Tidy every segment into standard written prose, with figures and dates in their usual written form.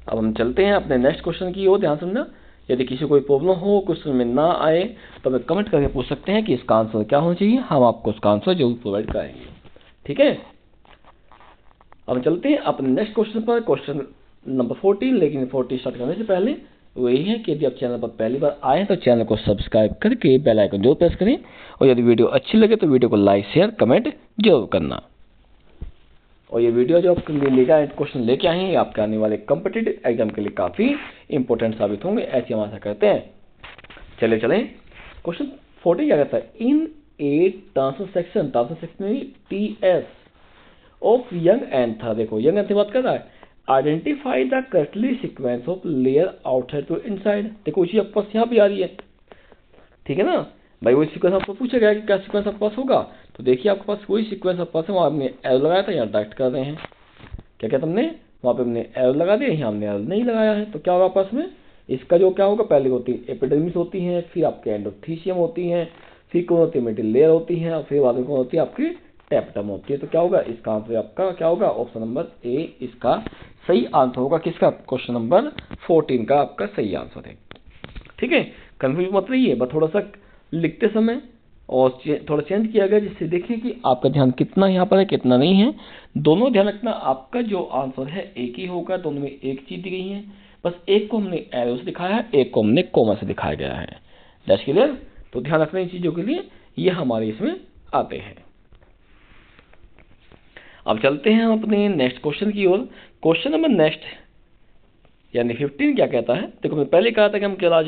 अब हम चलते हैं अपने नेक्स्ट क्वेश्चन की ओर, ध्यान समझना। यदि किसी कोई प्रॉब्लम हो, क्वेश्चन में ना आए, तो हमें कमेंट करके पूछ सकते हैं कि इसका आंसर क्या होना चाहिए, हम आपको उसका आंसर जरूर प्रोवाइड कराएंगे। ठीक है, अब चलते हैं अपने नेक्स्ट क्वेश्चन पर, क्वेश्चन नंबर 14। लेकिन 14 स्टार्ट करने से पहले वो यही है कि यदि आप चैनल पर पहली बार आए हैं तो चैनल को सब्सक्राइब करके बेल आइकन जरूर प्रेस करें, और यदि वीडियो अच्छी लगे तो वीडियो को लाइक शेयर कमेंट जरूर करना। और ये वीडियो जो आपके लिए लेकर क्वेश्चन लेके आए हैं, आपके आने वाले कॉम्पिटिटिव एग्जाम के लिए काफ़ी इंपॉर्टेंट साबित होंगे, ऐसी हम आशा करते हैं। चले क्वेश्चन 14 क्या कहता है, in a transection TS of young anther, देखो यंग एंथर बात कर रहा है, identify the correctly sequence of layer outside to inside. देखो उसी आपके पास यहाँ भी आ रही है, ठीक है ना भाई, वही सीक्वेंस आपको पूछा गया कि क्या सीक्वेंस आपके पास होगा, तो देखिए आपके पास वही सीक्वेंस आपके पास है, वहाँ हमने एरो लगाया था, यहाँ डायरेक्ट कर रहे हैं। क्या क्या तुमने वहाँ पे हमने एरो लगा दिया, यहाँ हमने एरो नहीं लगाया है, तो क्या होगा आपस में, इसका जो क्या होगा, पहले होती है एपिडर्मिस होती है, फिर आपके एंडोथीसियम होती है, फिर कौन होती है मिडिल लेयर होती है, और फिर बाद में कौन होती है आपकी टैप्टम होती है। तो क्या होगा इसका आंसर आपका क्या होगा, ऑप्शन नंबर ए इसका सही आंसर होगा। किसका, क्वेश्चन नंबर 14 का आपका सही आंसर है। ठीक है, कंफ्यूज मत रहिए, बस थोड़ा सा लिखते समय और थोड़ा चेंज किया गया, जिससे देखिए कि आपका ध्यान कितना यहाँ पर है कितना नहीं है। दोनों ध्यान रखना, आपका जो आंसर है एक ही होगा, दोनों में एक चीज दी गई है, बस एक को हमने एरो से दिखाया है, एक को हमने कॉमा से दिखाया गया है। दैट्स क्लियर, तो ध्यान रखना इन चीजों के लिए, ये हमारे इसमें आते हैं। अब चलते हैं हम अपने नेक्स्ट क्वेश्चन की ओर। क्वेश्चन नंबर नेक्स्ट यानी 15 क्या कहता है, देखो मैं पहले कहा था कि हम क्लास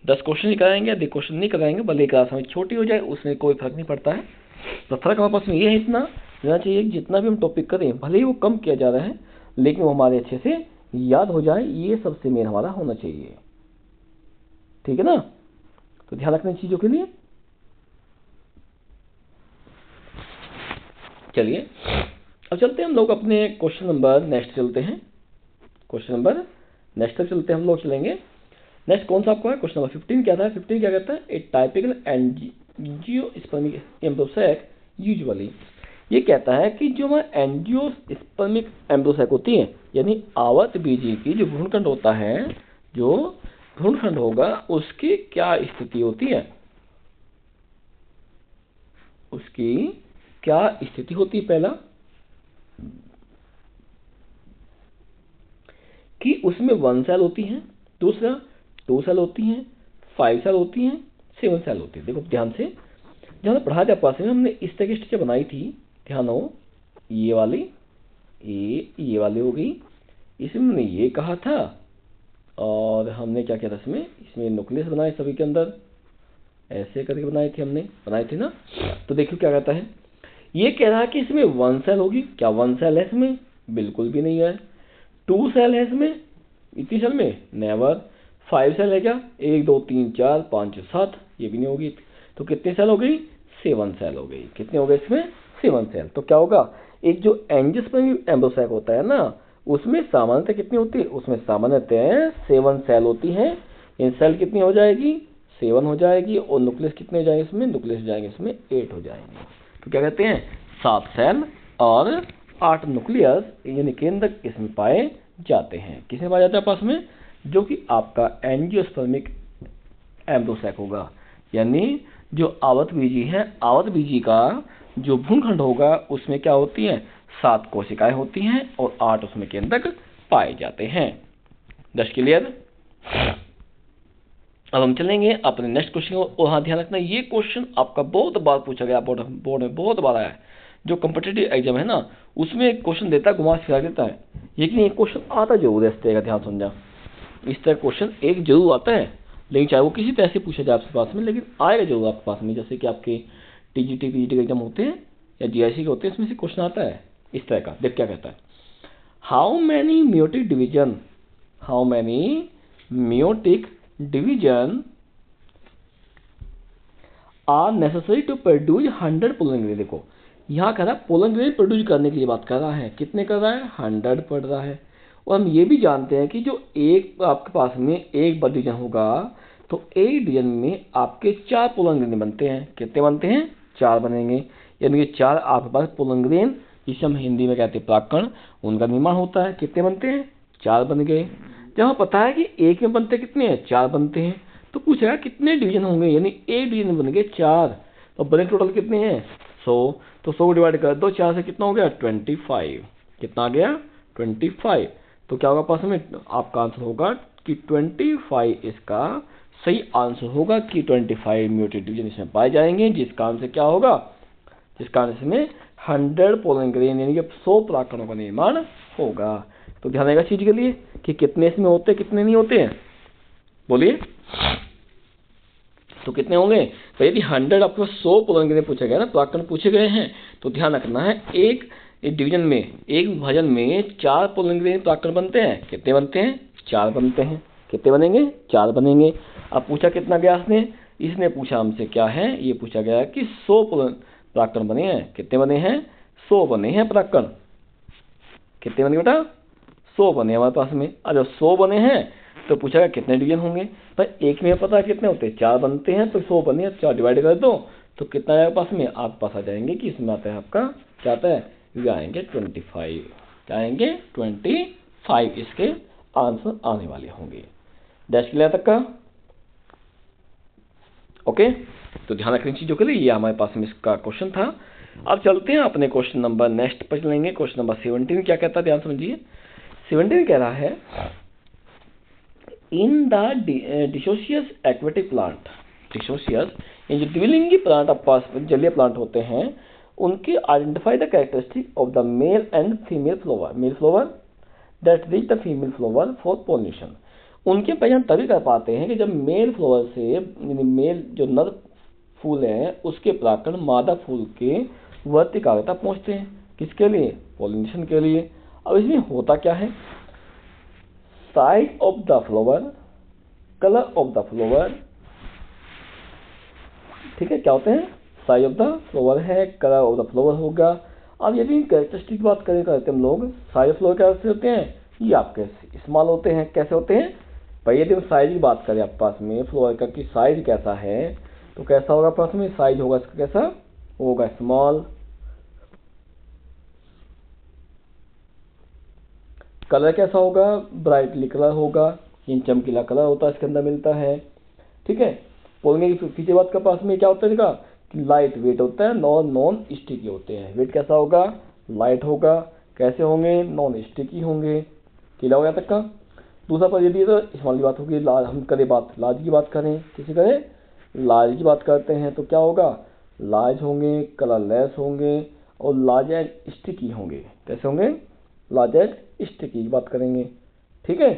10 क्वेश्चन ही कराएंगे, यदि क्वेश्चन नहीं कराएंगे भले क्लास हमें छोटी हो जाए, उसमें कोई फर्क नहीं पड़ता है। तो फर्क हमारे पास में ये है, इतना रहना चाहिए कि जितना भी हम टॉपिक करें, भले ही वो कम किया जा रहा है, लेकिन वो हमारे अच्छे से याद हो जाए, ये सबसे मेन हमारा होना चाहिए। ठीक है ना, तो ध्यान रखना इन चीजों के लिए। चलिए अब चलते हैं हम लोग अपने क्वेश्चन नंबर नेक्स्ट चलते हैं, क्वेश्चन नंबर नेक्स्ट तक चलते हैं हम लोग, चलेंगे। नेक्स्ट कौन सा आपका है, क्वेश्चन नंबर 15 क्या था, 15 क्या कहता है, ए टाइपिकल एंजियोस्पर्मिक एम्ब्रोसैक यूजुअली, ये कहता है कि जो हमारा एंजियोस्पर्मिक एम्ब्रोसैक होती है, यानी आवत बीजी की जो भ्रूणखंड होता है, जो भ्रूणखंड होगा उसकी क्या स्थिति होती है, उसकी क्या स्थिति होती है, पहला कि उसमें 1 सेल होती है, दूसरा 2 सेल होती हैं, 5 सेल होती हैं, 7 सेल होती है। देखो ध्यान से, जब हमने पढ़ा था पास में, हमने इस तरह की स्ट्रक्चर बनाई थी, ध्यान हो, ये वाली ये वाली हो गई, इसमें हमने ये कहा था, और हमने क्या किया था इसमें न्यूक्लियस बनाए सभी के अंदर, ऐसे करके बनाए थे ना। तो देखिए क्या कहता है, ये कह रहा है कि इसमें 1 सेल होगी, क्या 1 सेल है इसमें, बिल्कुल भी नहीं है। 2 सेल है इसमें, इतनी सेल में नेवर। 5 सेल है क्या, 1 2 3 4 5 6 7, ये भी नहीं होगी। तो कितनी सेल हो गई, 7 सेल हो गई। कितने हो गए इसमें, 7 सेल। तो क्या होगा, एक जो एंजियोस्पर्मिक एम्ब्रोसैक होता है ना, उसमें सामान्यतः कितनी होती है, उसमें सामान्यतः 7 सेल होती हैं। इन सेल कितनी हो जाएगी, 7 हो जाएगी, और न्यूक्लियस कितने हो जाएंगे इसमें, न्यूक्लियस जाएंगे इसमें 8 हो जाएंगे। तो क्या कहते हैं, 7 सेल और 8 न्यूक्लियस यानी केंद्रक इसमें पाए जाते हैं। किसमें पाया जाता है आपस में, जो कि आपका एंजियोस्पर्मिक एम्ब्रोसैक होगा, यानी जो आवत बीजी है, आवत बीजी का जो भ्रूणखंड होगा उसमें क्या होती है, 7 कोशिकाएं होती हैं और 8 उसमें केंद्रक पाए जाते हैं। That's clear. अब हम चलेंगे अपने नेक्स्ट क्वेश्चन को, और हाँ ध्यान रखना ये क्वेश्चन आपका बहुत बार पूछा गया, बोर्ड में बहुत बार आया है। जो कॉम्पिटिटिव एग्जाम है ना, उसमें एक क्वेश्चन देता है, घुमा फिरा देता है, लेकिन एक क्वेश्चन आता जरूर है इस तरह का, ध्यान समझा, इस तरह क्वेश्चन एक जरूर आता है, लेकिन चाहे वो किसी तरह से पूछा जाए आपके पास में, लेकिन आएगा जरूर आपके पास में। जैसे कि आपके टीजीटी पीजीटी एग्जाम होते हैं या जीआईसी के होते हैं, इसमें से क्वेश्चन आता है इस तरह का। देख क्या कहता है, how many meiotic division are necessary to produce 100 pollen grain. देखो यहाँ कह रहा है पोलन ग्रेन प्रोड्यूस करने के लिए बात कर रहा है, कितने कर रहा है, 100 पढ़ रहा है। और हम ये भी जानते हैं कि जो एक आपके पास में एक डिवीजन होगा, तो एक डिवीजन में आपके 4 पोलन ग्रेन बनते हैं। कितने बनते हैं, 4 बनेंगे, यानी कि 4 आपके पास पोलन ग्रेन, जिसे हम हिंदी में कहते हैं प्राकण, उनका निर्माण होता है। कितने बनते हैं, 4 बन गए। जहाँ पता है कि एक में बनते कितने हैं, 4 बनते हैं, तो पूछेगा कितने डिवीजन होंगे, यानी एक डिवीजन बन गए 4, तो बने टोटल कितने हैं 100, तो 100 को डिवाइड कर दो 4 से, कितना हो गया 25, कितना आ गया 25। तो क्या होगा पास में, आपका आंसर होगा कि 25 इसका सही आंसर होगा कि 25 म्यूटेड डिवीजन इसमें पाए जाएंगे, जिस कारण से क्या होगा, जिस कारण से इसमें 100 पोलन ग्रेन यानी कि 100 परागकणों का निर्माण होगा। तो ध्यान रहेगा चीज के लिए कि कितने इसमें होते हैं कितने नहीं होते हैं, बोलिए तो कितने होंगे। तो यदि 100 आपको 100 पोलन ग्रेन पूछे गए ना, परागकण पूछे गए हैं, तो ध्यान रखना है एक डिवीजन में, एक विभाजन में 4 पोलन ग्रेन परागकण बनते हैं, कितने बनते हैं 4 बनते हैं, कितने बनेंगे 4 बनेंगे। अब पूछा कितना गया इसने पूछा हमसे क्या है, ये पूछा गया कि 100 परागकण बने हैं, कितने बने हैं 100 बने हैं परागकण, कितने बने बेटा 100 बने हमारे पास में। अब जब 100 बने हैं तो पूछा गया कितने डिवीजन होंगे, पर एक में पता है कितने होते हैं 4 बनते हैं, तो 100 बने 4 डिवाइड कर दो तो कितना आएगा पास में, आपके पास आ जाएंगे कि इसमें आता है आपका क्या आता है, ये आएंगे 25, क्या आएंगे 25 इसके आंसर आने वाले होंगे। डैश क्लियर तक का, ओके। तो ध्यान रखने चीजों के लिए ये हमारे पास में इसका क्वेश्चन था। अब चलते हैं अपने क्वेश्चन नंबर नेक्स्ट पर चलेंगे। क्वेश्चन नंबर 17 क्या कहता है, ध्यान समझिए। 17 कह रहा है इन द डिसोसियस एक्वेटिक प्लांट, डिसोसियस ये जो द्विलिंगी प्लांट पास जलीय प्लांट होते हैं, उनके identify the characteristic of the male and female flower, male flower that reach the female flower for pollination. उनके पहचान तभी कर पाते हैं कि जब मेल फ्लावर से, मेल जो नर फूल है उसके परागकण मादा फूल के वर्तिकाग्रता पहुंचते हैं, किसके लिए, पोलिनेशन के लिए। अब इसमें होता क्या है, size of the flower, colour of the flower, ठीक है, क्या होते हैं साइज ऑफ द फ्लावर है, कलर ऑफ द फ्लावर होगा। अब यदि कैरेक्टरिस्टिक बात करें करते हम लोग, साइज ऑफ फ्लावर कैसे होते हैं, ये आपके स्मॉल होते हैं, कैसे होते हैं भाई, यदि हम साइज की बात करें आपके पास में फ्लावर का कि साइज कैसा है, तो कैसा होगा पास में, साइज होगा इसका कैसा होगा स्मॉल। कलर कैसा होगा, ब्राइटली कलर होगा, चमकीला कलर होता है इसके अंदर मिलता है, ठीक है। बोलने की पीछे बात का पास में क्या होता है इसका, लाइट वेट होता है, नॉन स्टिकी होते हैं। वेट कैसा होगा, लाइट होगा, कैसे होंगे, नॉन स्टिकी होंगे। क्लियर हो गया तक का। दूसरा पर यदि तो स्मॉल की बात होगी, हम करें बात लार्ज की बात करें, किसी करें लार्ज की बात करते हैं तो क्या होगा, लार्ज होंगे, कलरलेस होंगे और लार्ज एंड स्टिकी होंगे। कैसे होंगे, लार्ज एंड स्टिकी की बात करेंगे, ठीक है।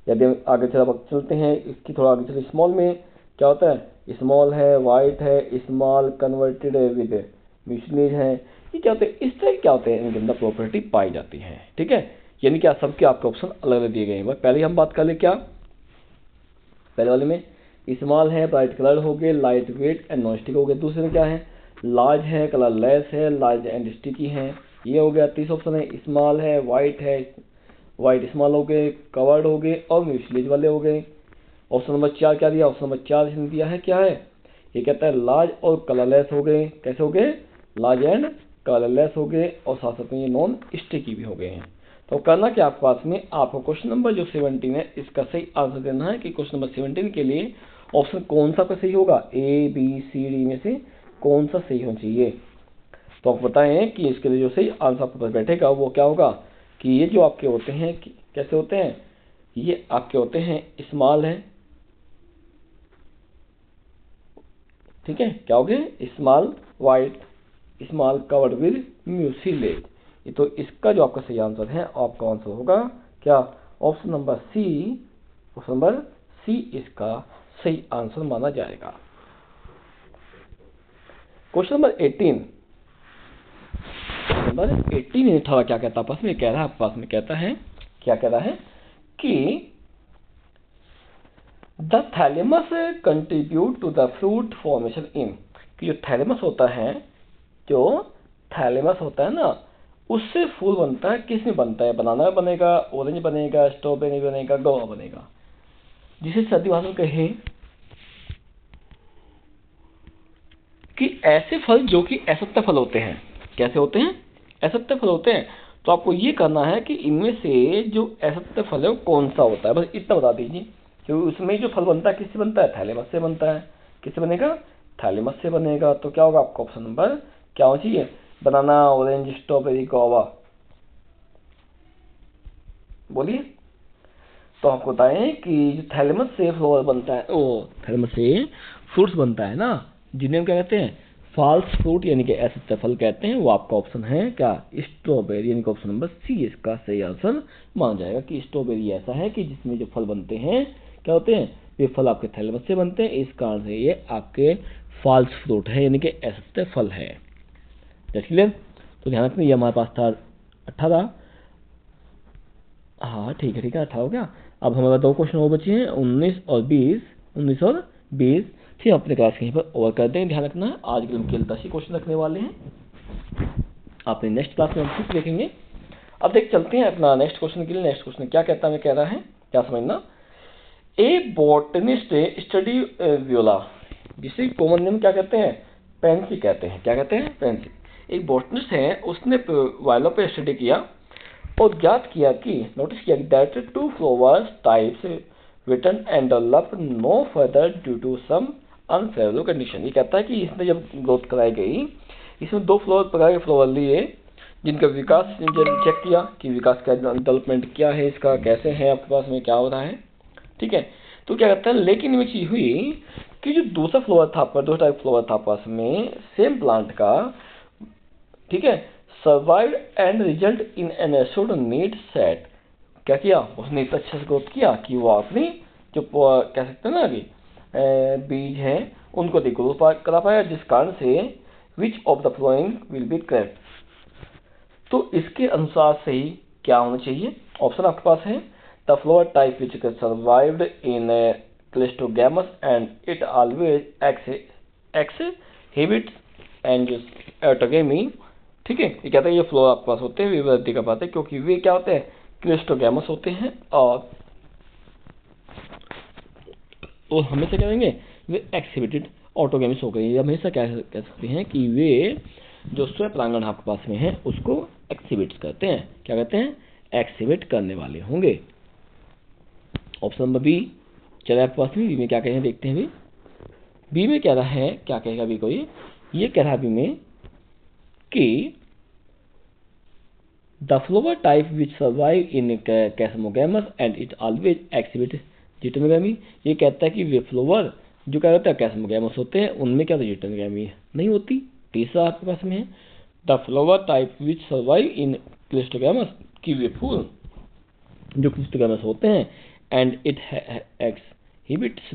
यदि हम आगे चलते हैं, इसकी थोड़ा आगे चलते, स्मॉल में क्या होता है, स्मॉल है, वाइट है, स्मॉल कन्वर्टेड विद म्यूसिलेज है, ये क्या होते हैं, इस तरह क्या होते हैं, इनके अंदर प्रॉपर्टी पाई जाती है, ठीक है। यानी क्या सबके आपके ऑप्शन अलग अलग दिए गए हैं। पहले हम बात कर ले क्या, पहले वाले में स्मॉल है, ब्राइट कलर हो गए, light weight and non stick हो गए। दूसरे में क्या है, लार्ज है, कलरलेस है, लार्ज एंड स्टिकी है, ये हो गया। तीसरा ऑप्शन है स्मॉल है, वाइट स्मॉल हो गए, कवर्ड हो गए और म्यूसिलेज वाले हो गए। ऑप्शन नंबर 4 क्या दिया, ऑप्शन नंबर 4 इसने दिया है क्या है, ये कहता है लार्ज और कलरलेस हो गए। कैसे हो गए, लार्ज एंड कलरलेस हो गए और साथ साथ में ये नॉन स्टिकी भी हो गए हैं। तो करना क्या आपके पास में, आपको क्वेश्चन नंबर जो 17 है इसका सही आंसर देना है कि क्वेश्चन नंबर 17 के लिए ऑप्शन कौन सा सही होगा, ए बी सी डी में से कौन सा सही होना चाहिए। तो आप बताएं कि इसके लिए जो सही आंसर आपके पास बैठेगा वो क्या होगा, कि ये जो आपके होते हैं कैसे होते हैं, ये आपके होते हैं स्मॉल है, ठीक है, क्या हो गए small, white, small covered with mucilage. तो इसका जो आपका सही आंसर है आपका आंसर होगा क्या, option number C, option number C इसका सही आंसर माना जाएगा। क्वेश्चन नंबर 18, नंबर 18 था क्या कहता है पास में, कह रहा है पास में कहता है क्या कह रहा है कि the thalamus contribute to the fruit formation in, कि जो थैलेमस होता है, जो थैलेमस होता है ना, उससे फूल बनता है, किस में बनता है, बनाना में बनेगा, ऑरेंज बनेगा, स्ट्रॉबेरी बनेगा, गवा बनेगा। जिसे सर्दी भाषा में कहे कि ऐसे फल जो कि असत्य फल होते हैं, कैसे होते हैं, असत्य फल होते हैं। तो आपको ये करना है कि इनमें से जो असत्य फल है वो कौन सा होता है, बस इतना बता दीजिए। क्योंकि उसमें जो फल बनता है किससे बनता है, थैलेमस से बनता है। किससे बनेगा, थैलेमस से बनेगा। तो क्या होगा आपका ऑप्शन नंबर क्या होना चाहिए, बनाना, ऑरेंज, स्ट्रॉबेरी, गुआवा, बोलिए। तो आपको बताएं कि जो थैलेमस से फ्लावर बनता है, वो थैलेमस से फ्रूट्स बनता है ना, जिन्हें हम क्या कहते हैं, फॉल्स फ्रूट यानी कि असत्य फल कहते हैं। वो आपका ऑप्शन है क्या, स्ट्रॉबेरी, यानी कि ऑप्शन नंबर सी इसका सही आंसर माना जाएगा कि स्ट्रॉबेरी ऐसा है कि जिसमें जो फल बनते हैं क्या होते हैं, वे फल आपके थैलेमस से बनते हैं। इस कारण से ये आपके फॉल्स फ्रूट है, यानी कि असत्य फल है। क्लियर। तो ध्यान रखना, ये हमारे पास था 18। हाँ ठीक है 18 हो गया। अब हमारे पास 2 क्वेश्चन और बचे हैं, 19 और 20। 19 और 20 फिर अपने क्लास कहीं पर ओवर कर देंगे। ध्यान रखना आज के हम केवल 10 ही क्वेश्चन रखने वाले हैं, अपने नेक्स्ट क्लास में हम फिर देखेंगे। अब देख चलते हैं अपना नेक्स्ट क्वेश्चन के लिए। नेक्स्ट क्वेश्चन क्या कहता है, कह रहा है क्या समझना, ए बॉटनिस्ट स्टडी वियोला, जिसे कॉमन नेम क्या कहते हैं, पेंसी कहते हैं। क्या कहते हैं, पेंसी। एक बॉटनिस्ट है, उसने वायलों पे स्टडी किया और ज्ञात किया कि, नोटिस किया that 2 flower types return and develop no further due to some unfavourable condition. ये कहता है कि इसमें जब ग्रोथ कराई गई, इसमें 2 फ्लावर प्रकार के फ्लावर लिए, जिनका विकास चेक किया कि विकास का डेवलपमेंट क्या है, इसका कैसे है, आपके पास में क्या हो रहा है, ठीक है। तो क्या कहता है, लेकिन ये चीज हुई कि जो दूसरा फ्लावर था, पर 2 टाइप फ्लावर था आपस में सेम प्लांट का, ठीक है, survive and result in an एसोड need set. क्या किया उसने, इतना अच्छे से ग्रोथ किया कि वो अपनी जो कह सकते हैं ना कि बीज हैं उनको ग्रोथ करा पाया, जिस कारण से which of the flowing will be correct. तो इसके अनुसार सही क्या होना चाहिए, ऑप्शन आपके पास है, the flower type which survived in cleistogamous and it always exhibits and autogamy. ठीक है, ये कहता है ये फ्लोर आपके पास होते हैं, वे वृद्धि कर पाते हैं क्योंकि वे क्या होते हैं, क्लिस्टोगैमस होते हैं। और हमेशा क्या कहेंगे, वे एक्सिबिटेड ऑटोगेमिस हो गए। हमेशा क्या कह सकते हैं कि वे जो स्वयं प्रांगण आपके पास में है उसको एक्सिबिट करते हैं। क्या कहते हैं, एक्सिबिट करने वाले होंगे। ऑप्शन नंबर बी चले आपके पास में, बी में क्या कहें देखते हैं। बी में कह रहा है, क्या कहेगा बी को, ये कह रहा है बी में कि the flower type which survive in chasmogamous and it always exhibit geitonogamy. ये कहता है कि वे फ्लोवर जो क्या होता है कैसमोगैमस होते हैं, उनमें क्या जिटोनोगैमी नहीं होती। तीसरा आपके पास में है the flower type which survive in cleistogamous, कि वे फूल जो क्लिस्टोगैमस होते हैं and it exhibits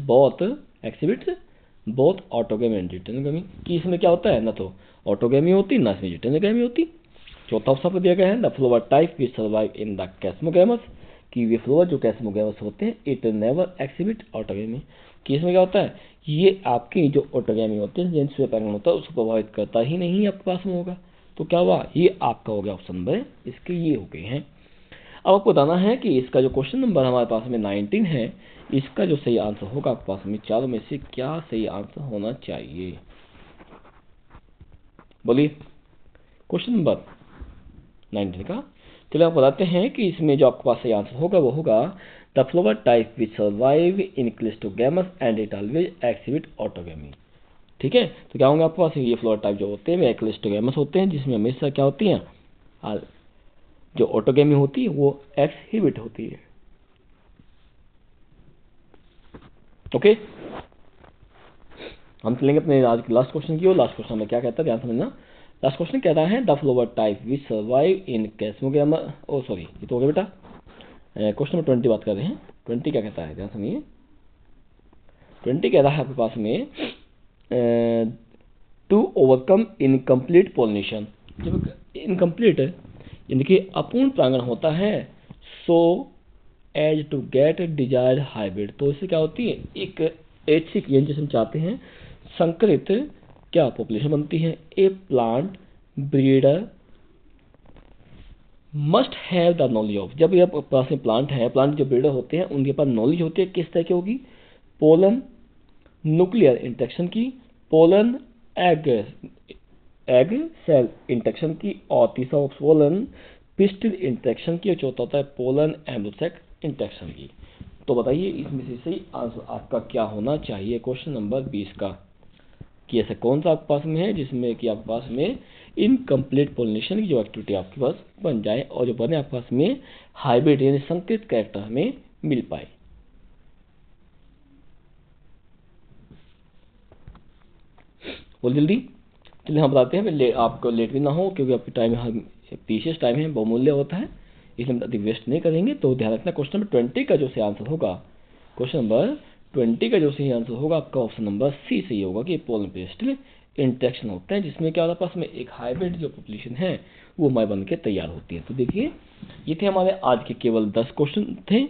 both autogamy and geitonogamy, कि इसमें क्या होता है, ना तो ऑटोगैमी होती ना इसमें जिटोनोगैमी होती। चौथा ऑप्शन दिया गया है the flower type which survive in the chasmogamous, कि वे फ्लोवर जो कैसमोगैमस होते हैं इट नेवर एक्सिबिट ऑटोगैमी, कि इसमें क्या होता है, ये आपकी जो ऑटोगैमी होती है जिनसे पैटर्न होता है उसको प्रभावित करता ही नहीं आपके पास में होगा। तो क्या हुआ, ये आपका हो गया ऑप्शन नंबर, इसके ये हो गए हैं। अब आपको बताना है कि इसका जो क्वेश्चन नंबर हमारे पास में 19 है, इसका जो सही आंसर होगा आपके पास में चारों में से क्या सही आंसर होना चाहिए, बोलिए। क्वेश्चन नंबर 19 का चलिए आप बताते हैं कि इसमें जो आपके पास सही आंसर होगा वो होगा the flower type which survive in cleistogamous and it always exhibit autogamy. ठीक है, तो क्या होंगे आपके पास, ये फ्लोवर टाइप जो होते हैं वे क्लिस्टोगैमस होते हैं, जिसमें हमेशा क्या होती हैं, जो ऑटोगैमी होती है वो एक्सहिबिट होती है। ओके, हम चलेंगे अपने आज के लास्ट क्वेश्चन की ओर। लास्ट क्वेश्चन में क्या कहता है, ध्यान समझना। लास्ट क्वेश्चन कहता है the flower type which survive in chasmogamous, oh sorry ये तो हो गया बेटा, क्वेश्चन नंबर 20 बात कर रहे हैं। 20 क्या कहता है, ध्यान सुनिए। 20 कह रहा है आपके पास में टू ओवरकम इनकम्प्लीट पोलिनेशन। जब इनकम्प्लीट यानी कि अपूर्ण प्रांगण होता है, so as to get desired hybrid, तो इससे क्या होती है, एक ऐच्छिक यानी जैसे हम चाहते हैं संकरित क्या पॉपुलेशन बनती है। A plant breeder must have the knowledge of, जब ये पास में प्लांट है, प्लांट जो ब्रीडर होते हैं उनके पास नॉलेज होती है किस तरह की होगी, पोलन न्यूक्लियर इंटरेक्शन की, पोलन एग सेल इंटरेक्शन की, और तीसरा पोलन पिस्टिल इंटरेक्शन की, और चौथा होता है पोलन एम्ब्रोसेक इंटरेक्शन की। तो बताइए इसमें से सही आंसर आपका क्या होना चाहिए क्वेश्चन नंबर 20 का, कि ऐसा कौन सा आपके पास में है जिसमें कि आपके पास में इनकम्प्लीट पोलिनेशन की जो एक्टिविटी आपके पास बन जाए, और जो बने आपके पास में हाइब्रिड यानी संकरित कैरेक्टर हमें मिल पाए। बोल जल्दी, चलिए हम बताते हैं, आपको लेट भी ना हो, क्योंकि आपके टाइम प्रीशियस टाइम है, बहुमूल्य होता है, इसलिए हम अधिक वेस्ट नहीं करेंगे। तो ध्यान रखना क्वेश्चन नंबर 20 का जो सही आंसर होगा, क्वेश्चन नंबर 20 का जो सही आंसर होगा आपका ऑप्शन नंबर सी सही होगा, कि पोलन पिस्टिल इंटरेक्शन होते हैं, जिसमें क्या होता है पास में एक हाइब्रिड जो पॉपुलेशन है वो हमारे बन के तैयार होती है। तो देखिए ये थे हमारे आज के केवल 10 क्वेश्चन थे,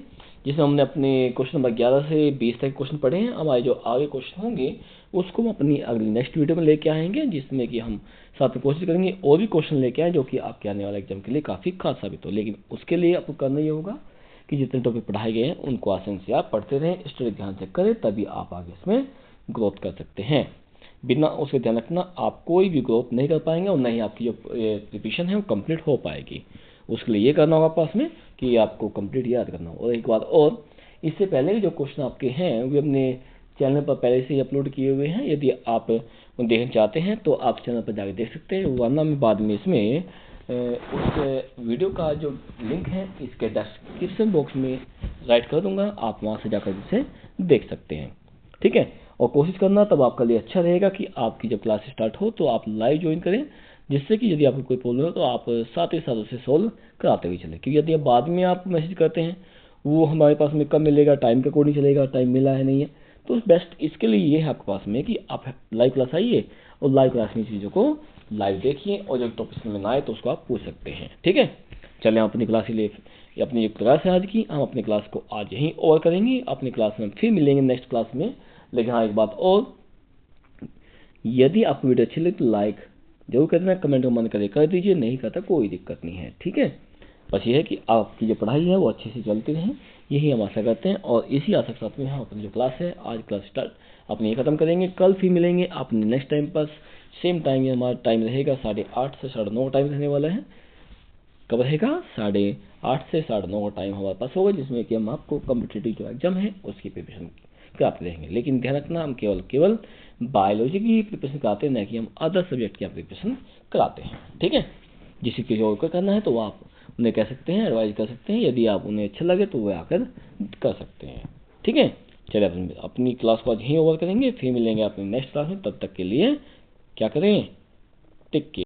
जिसमें हमने अपने क्वेश्चन नंबर 11 से 20 तक क्वेश्चन पढ़े हैं। हमारे जो आगे क्वेश्चन होंगे उसको हम अपनी अगली नेक्स्ट वीडियो में लेके आएंगे, जिसमें कि हम साथ में कोशिश करेंगे और भी क्वेश्चन लेके आए जो कि आपके आने वाले एग्जाम के लिए काफ़ी खास साबित हो। लेकिन उसके लिए आपको करना ये होगा कि जितने टॉपिक पढ़ाए गए हैं उनको आसानी से आप पढ़ते रहें, स्टडी ध्यान से करें, तभी आप आगे इसमें ग्रोथ कर सकते हैं। बिना उसके ध्यान रखना आप कोई भी ग्रोथ नहीं कर पाएंगे, और नहीं आपकी जो प्रिपरेशन है वो कंप्लीट हो पाएगी। उसके लिए ये करना होगा पास में कि आपको कंप्लीट याद करना हो। और एक बात और, इससे पहले जो क्वेश्चन आपके हैं वे अपने चैनल पर पहले से ही अपलोड किए हुए हैं, यदि आप देखना चाहते हैं तो आप चैनल पर जाकर देख सकते हैं, वरना मैं बाद में इसमें उस वीडियो का जो लिंक है इसके डिस्क्रिप्शन बॉक्स में राइट कर दूंगा, आप वहां से जाकर इसे देख सकते हैं। ठीक है, और कोशिश करना तब आपके लिए अच्छा रहेगा कि आपकी जब क्लास स्टार्ट हो तो आप लाइव ज्वाइन करें, जिससे कि यदि आपको कोई प्रॉब्लम हो तो आप साथ ही साथ उसे सॉल्व कराते हुए चलें। क्योंकि यदि आप बाद में आप मैसेज करते हैं वो हमारे पास में कब मिलेगा, टाइम के अकॉर्डिंग चलेगा, टाइम मिला है नहीं है, तो बेस्ट इसके लिए ये है आपके पास में कि आप लाइव क्लास आइए और लाइव क्लास में चीज़ों को लाइव देखिए, और जब टॉपिक में ना आए तो उसको आप पूछ सकते हैं। ठीक है, चलें हम अपनी क्लास लिए अपनी जो क्लास है आज की, हम अपनी क्लास को आज यहीं ओवर करेंगे। अपनी क्लास में फिर मिलेंगे नेक्स्ट क्लास में। लेकिन हाँ एक बात और, यदि आपको वीडियो अच्छी लगे तो लाइक जरूर कर देना, कमेंट में मन करे कर दीजिए, नहीं करता कोई दिक्कत नहीं है। ठीक है, बस ये है कि आपकी जो पढ़ाई है वो अच्छे से चलती रहे, यही हम आशा करते हैं। और इसी आशा के साथ में हम अपनी जो क्लास है आज क्लास स्टार्ट अपनी ये खत्म करेंगे। कल फिर मिलेंगे अपने नेक्स्ट टाइम पर, सेम टाइम हमारा टाइम रहेगा 8:30 से 9:30 टाइम रहने वाला है। कब रहेगा? 8:30 से 9:30 का टाइम हमारे पास होगा, जिसमें कि हम आपको कॉम्पिटिटिव जो एग्जाम है उसकी प्रिपरेशन कराते रहेंगे। लेकिन ध्यान रखना हम केवल बायोलॉजी की प्रिपरेशन कराते हैं, न कि हम अदर सब्जेक्ट की प्रिपरेशन कराते हैं। ठीक है, जिसे किसी और को करना है तो आप उन्हें कह सकते हैं, एडवाइस कर सकते हैं, यदि आप उन्हें अच्छा लगे तो वे आकर कर सकते हैं। ठीक है, चलिए अपनी क्लास को आज यहीं ओवर करेंगे, फिर मिलेंगे अपनी नेक्स्ट क्लास में। तब तक के लिए क्या करें, टेक केयर।